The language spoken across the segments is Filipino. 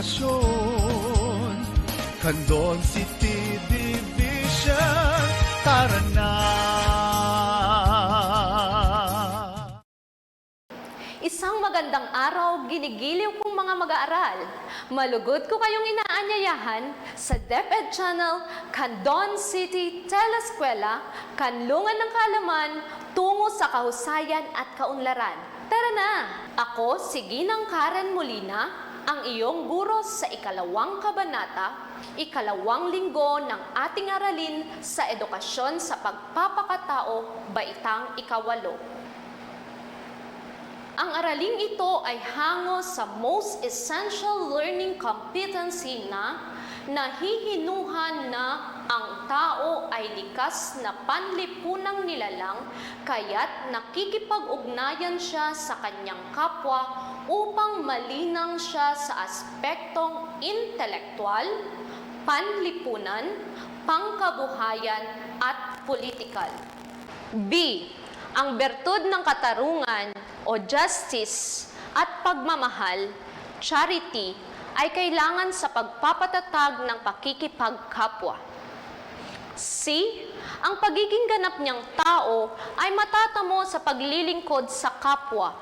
edukasyon. Candon City Division, tara na! Isang magandang araw, ginigiliw kong mga mag-aaral. Malugod ko kayong inaanyayahan sa DepEd Channel, Candon City Teleskwela, Kanlungan ng Kaalaman, tungo sa kahusayan at kaunlaran. Tara na! Ako, si Ginang Karen Molina, ang iyong guro sa ikalawang kabanata, ikalawang linggo ng ating aralin sa edukasyon sa pagpapakatao, baitang ikawalo. Ang araling ito ay hango sa most essential learning competency na nahihinuhan na ang tao ay likas na panlipunang nilalang kaya't nakikipag-ugnayan siya sa kanyang kapwa upang malinang siya sa aspektong intelektual, panlipunan, pangkabuhayan at politikal. B. Ang bertud ng katarungan o justice at pagmamahal, charity, ay kailangan sa pagpapatatag ng pakikipagkapwa. C. Ang pagiging ganap niyang tao ay matatamo sa paglilingkod sa kapwa,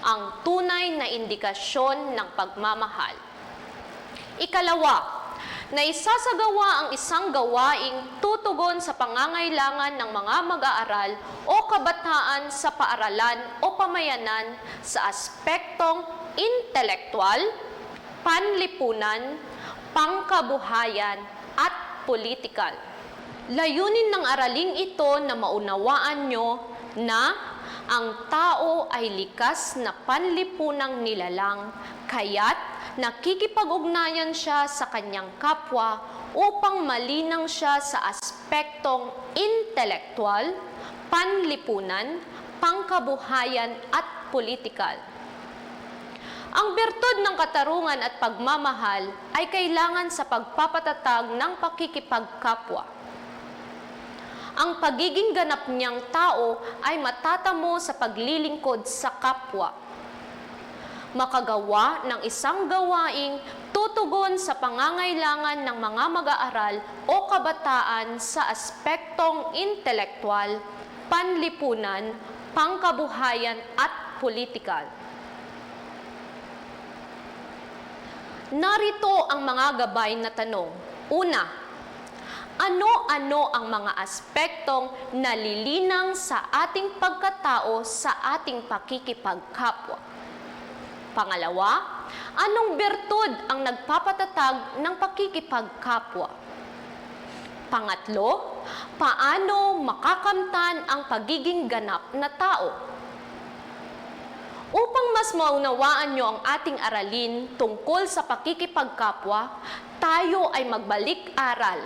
ang tunay na indikasyon ng pagmamahal. Ikalawa, na isasagawa ang isang gawaing tutugon sa pangangailangan ng mga mag-aaral o kabataan sa paaralan o pamayanan sa aspektong intelektual, panlipunan, pangkabuhayan at politikal. Layunin ng araling ito na maunawaan nyo na ang tao ay likas na panlipunang nilalang, kaya't nakikipag-ugnayan siya sa kanyang kapwa upang malinang siya sa aspektong intelektual, panlipunan, pangkabuhayan at politikal. Ang bertud ng katarungan at pagmamahal ay kailangan sa pagpapatatag ng pakikipagkapwa. Ang pagiging ganap niyang tao ay matatamo sa paglilingkod sa kapwa. Makagawa ng isang gawaing tutugon sa pangangailangan ng mga mag-aaral o kabataan sa aspektong intelektual, panlipunan, pangkabuhayan at politikal. Narito ang mga gabay na tanong. Una, ano-ano ang mga aspektong nalilinang sa ating pagkatao sa ating pakikipagkapwa? Pangalawa, anong bertud ang nagpapatatag ng pakikipagkapwa? Pangatlo, paano makakamtan ang pagiging ganap na tao? Upang mas maunawaan nyo ang ating aralin tungkol sa pakikipagkapwa, tayo ay magbalik-aral.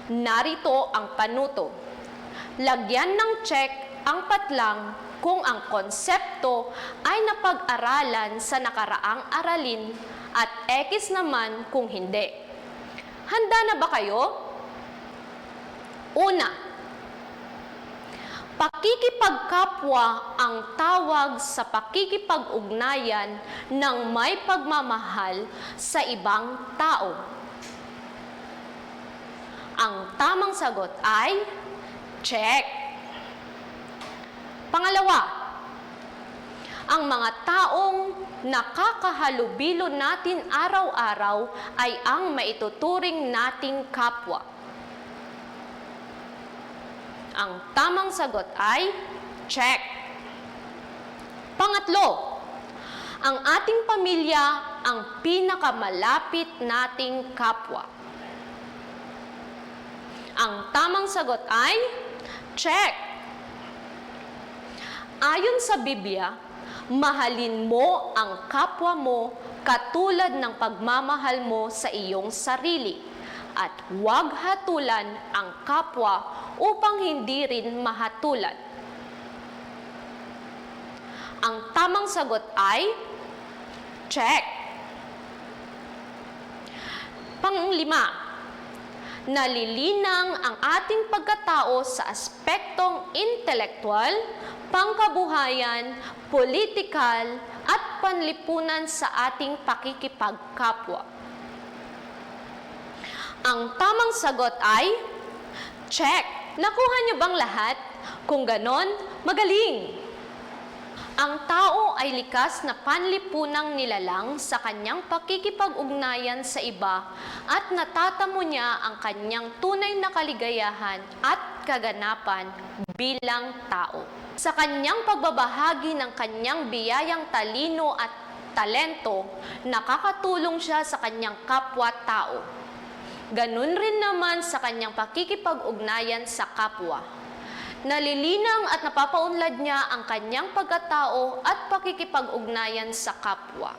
Narito ang panuto. Lagyan ng check ang patlang kung ang konsepto ay napag-aralan sa nakaraang aralin at X naman kung hindi. Handa na ba kayo? Una, pakikipagkapwa ang tawag sa pakikipag-ugnayan ng may pagmamahal sa ibang tao. Ang tamang sagot ay check. Pangalawa, ang mga taong nakakahalubilo natin araw-araw ay ang maituturing nating kapwa. Ang tamang sagot ay check. Pangatlo, ang ating pamilya ang pinakamalapit nating kapwa. Ang tamang sagot ay check. Ayon sa Biblia, mahalin mo ang kapwa mo katulad ng pagmamahal mo sa iyong sarili at huwag hatulan ang kapwa upang hindi rin mahatulan. Ang tamang sagot ay check. Panglima, nalilinang ang ating pagkatao sa aspektong intelektual, pangkabuhayan, politikal, at panlipunan sa ating pakikipagkapwa. Ang tamang sagot ay check. Nakuha niyo bang lahat? Kung ganon, magaling! Ang tao ay likas na panlipunang nilalang sa kanyang pakikipag-ugnayan sa iba at natatamo niya ang kanyang tunay na kaligayahan at kaganapan bilang tao. Sa kanyang pagbabahagi ng kanyang biyayang talino at talento, nakakatulong siya sa kanyang kapwa-tao. Ganun rin naman sa kanyang pakikipag-ugnayan sa kapwa. Nalilinang at napapaunlad niya ang kanyang pagkatao at pakikipag-ugnayan sa kapwa.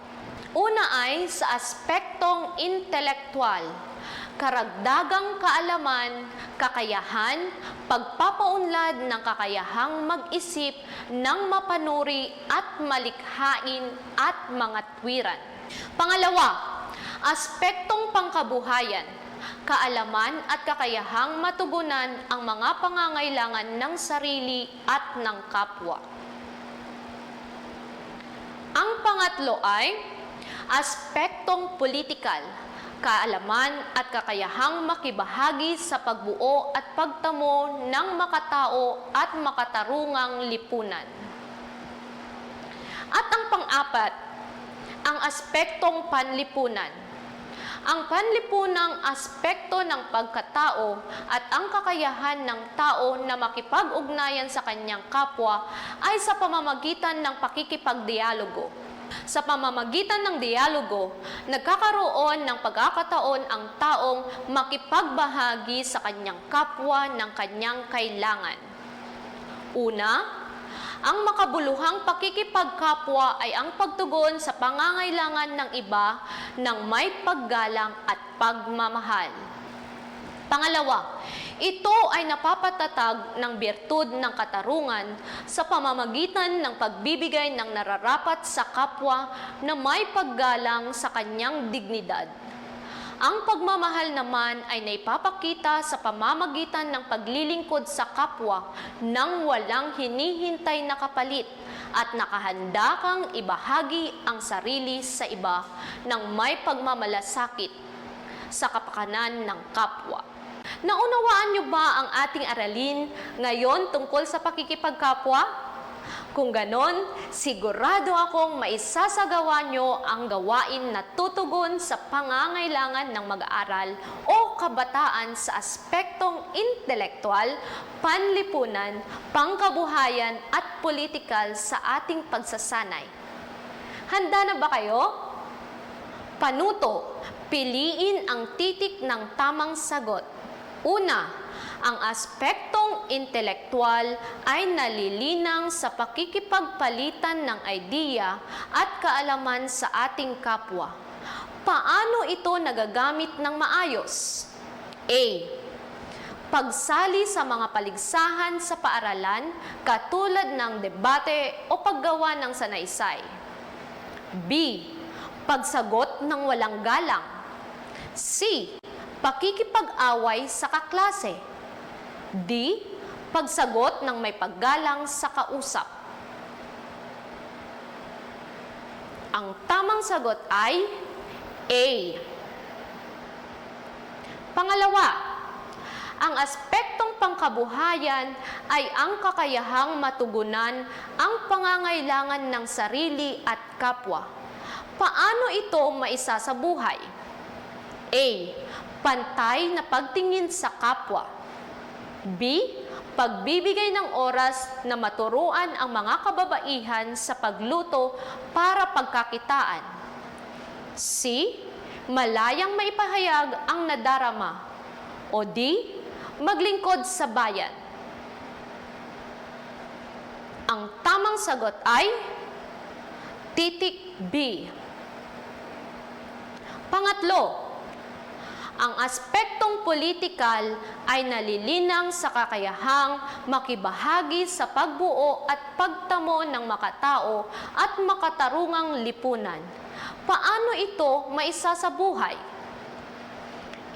Una ay sa aspektong intelektual, karagdagang kaalaman, kakayahan, pagpapaunlad ng kakayahang mag-isip ng mapanuri at malikhain at mga tuwiran. Pangalawa, aspektong pangkabuhayan, kaalaman at kakayahang matugunan ang mga pangangailangan ng sarili at ng kapwa. Ang pangatlo ay aspektong politikal, kaalaman at kakayahang makibahagi sa pagbuo at pagtamo ng makatao at makatarungang lipunan. At ang pang-apat, ang aspektong panlipunan. Ang panlipunang aspekto ng pagkatao at ang kakayahan ng tao na makipag-ugnayan sa kanyang kapwa ay sa pamamagitan ng pakikipagdialogo. Sa pamamagitan ng dialogo, nagkakaroon ng pagkakataon ang taong makipagbahagi sa kanyang kapwa ng kanyang kailangan. Una, ang makabuluhang pakikipagkapwa ay ang pagtugon sa pangangailangan ng iba ng may paggalang at pagmamahal. Pangalawa, ito ay napapatatag ng birtud ng katarungan sa pamamagitan ng pagbibigay ng nararapat sa kapwa na may paggalang sa kanyang dignidad. Ang pagmamahal naman ay naipapakita sa pamamagitan ng paglilingkod sa kapwa nang walang hinihintay na kapalit at nakahanda kang ibahagi ang sarili sa iba ng may pagmamalasakit sa kapakanan ng kapwa. Naunawaan niyo ba ang ating aralin ngayon tungkol sa pakikipagkapwa? Kung ganon, sigurado akong maisasagawa nyo ang gawain na tutugon sa pangangailangan ng mag-aaral o kabataan sa aspektong intelektual, panlipunan, pangkabuhayan at politikal sa ating pagsasanay. Handa na ba kayo? Panuto, piliin ang titik ng tamang sagot. Una, ang aspektong intelektual ay nalilinang sa pakikipagpalitan ng idea at kaalaman sa ating kapwa. Paano ito nagagamit ng maayos? A. Pagsali sa mga paligsahan sa paaralan katulad ng debate o paggawa ng sanaysay. B. Pagsagot ng walang galang. C. Pakikipag-away sa kaklase. D. Pagsagot ng may paggalang sa kausap. Ang tamang sagot ay A. Pangalawa, ang aspektong pangkabuhayan ay ang kakayahang matugunan ang pangangailangan ng sarili at kapwa. Paano ito maisasabuhay? A. Pantay na pagtingin sa kapwa. B. Pagbibigay ng oras na maturuan ang mga kababaihan sa pagluto para pagkakitaan. C. Malayang maipahayag ang nadarama. O D. Maglingkod sa bayan. Ang tamang sagot ay titik B. Pangatlo, ang aspektong politikal ay nalilinang sa kakayahang makibahagi sa pagbuo at pagtamo ng makatao at makatarungang lipunan. Paano ito maisasabuhay?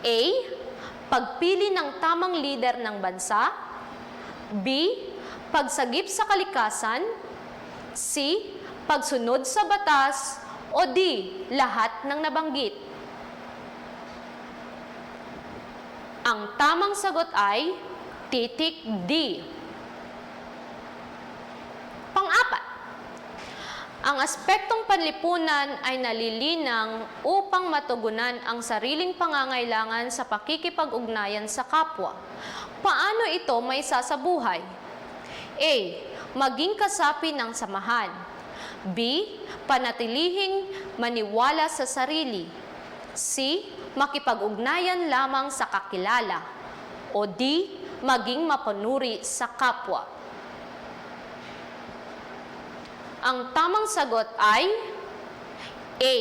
A. Pagpili ng tamang lider ng bansa. B. Pagsagip sa kalikasan. C. Pagsunod sa batas. O D. Lahat ng nabanggit. Ang tamang sagot ay titik D. Pang-apat, ang aspektong panlipunan ay nalilinang upang matugunan ang sariling pangangailangan sa pakikipag-ugnayan sa kapwa. Paano ito may sasabuhay? A. Maging kasapi ng samahan. B. Panatilihing maniwala sa sarili. C. Makipag-ugnayan lamang sa kakilala. O D. Maging mapanuri sa kapwa. Ang tamang sagot ay A.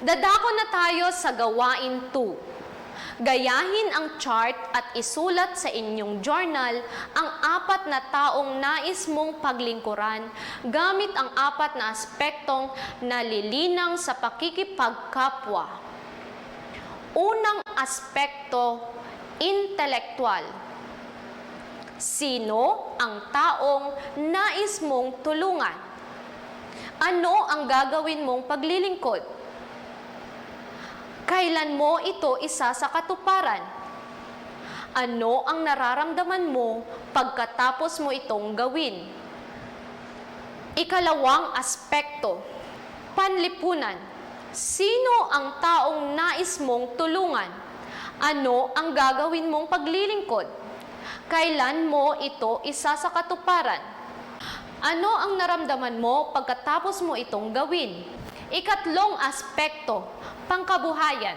Dadako na tayo sa gawain 2. Gayahin ang chart at isulat sa inyong journal ang 4 na taong nais mong paglingkuran gamit ang 4 na aspektong nalilinang sa pakikipagkapwa. Unang aspekto, intelektual. Sino ang taong nais mong tulungan? Ano ang gagawin mong paglilingkod? Kailan mo ito isa sa katuparan? Ano ang nararamdaman mo pagkatapos mo itong gawin? Ikalawang aspekto, panlipunan. Sino ang taong nais mong tulungan? Ano ang gagawin mong paglilingkod? Kailan mo ito isa sa katuparan? Ano ang naramdaman mo pagkatapos mo itong gawin? Ikatlong aspekto, pangkabuhayan.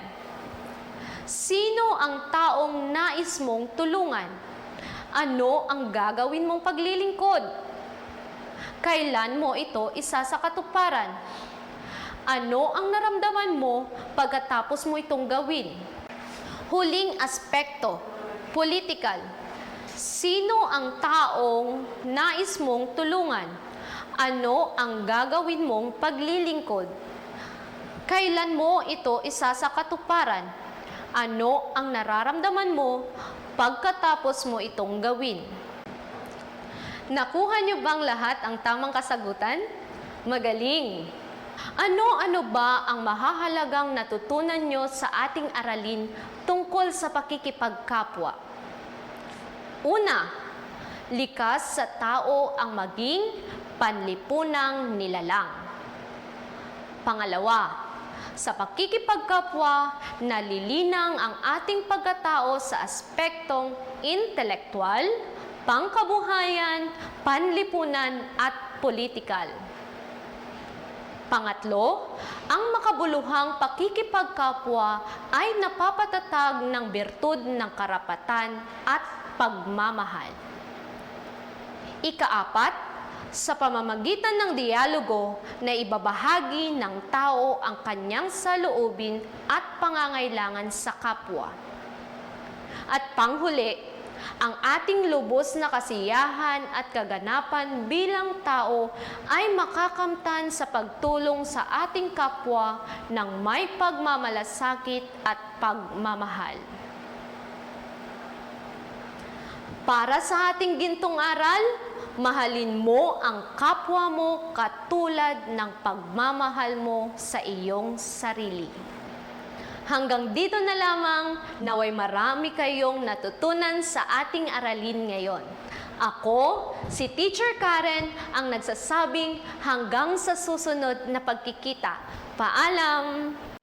Sino ang taong nais mong tulungan? Ano ang gagawin mong paglilingkod? Kailan mo ito isa sa katuparan? Ano ang naramdaman mo pagkatapos mo itong gawin? Huling aspekto, politikal. Sino ang taong nais mong tulungan? Ano ang gagawin mong paglilingkod? Kailan mo ito isa sa katuparan? Ano ang nararamdaman mo pagkatapos mo itong gawin? Nakuha niyo bang lahat ang tamang kasagutan? Magaling! Ano-ano ba ang mahahalagang natutunan niyo sa ating aralin tungkol sa pakikipagkapwa? Una, likas sa tao ang maging panlipunang nilalang. Pangalawa, sa pakikipagkapwa, nalilinang ang ating pagkatao sa aspektong intelektual, pangkabuhayan, panlipunan at politikal. Pangatlo, ang makabuluhang pakikipagkapwa ay napapatatag ng birtud ng karapatan at pagmamahal. Ikaapat, sa pamamagitan ng dialogo na ibabahagi ng tao ang kanyang saloobin at pangangailangan sa kapwa. At panghuli, ang ating lubos na kasiyahan at kaganapan bilang tao ay makakamtan sa pagtulong sa ating kapwa ng may pagmamalasakit at pagmamahal. Para sa ating gintong aral, mahalin mo ang kapwa mo katulad ng pagmamahal mo sa iyong sarili. Hanggang dito na lamang, naway marami kayong natutunan sa ating aralin ngayon. Ako, si Teacher Karen, ang nagsasabing hanggang sa susunod na pagkikita. Paalam!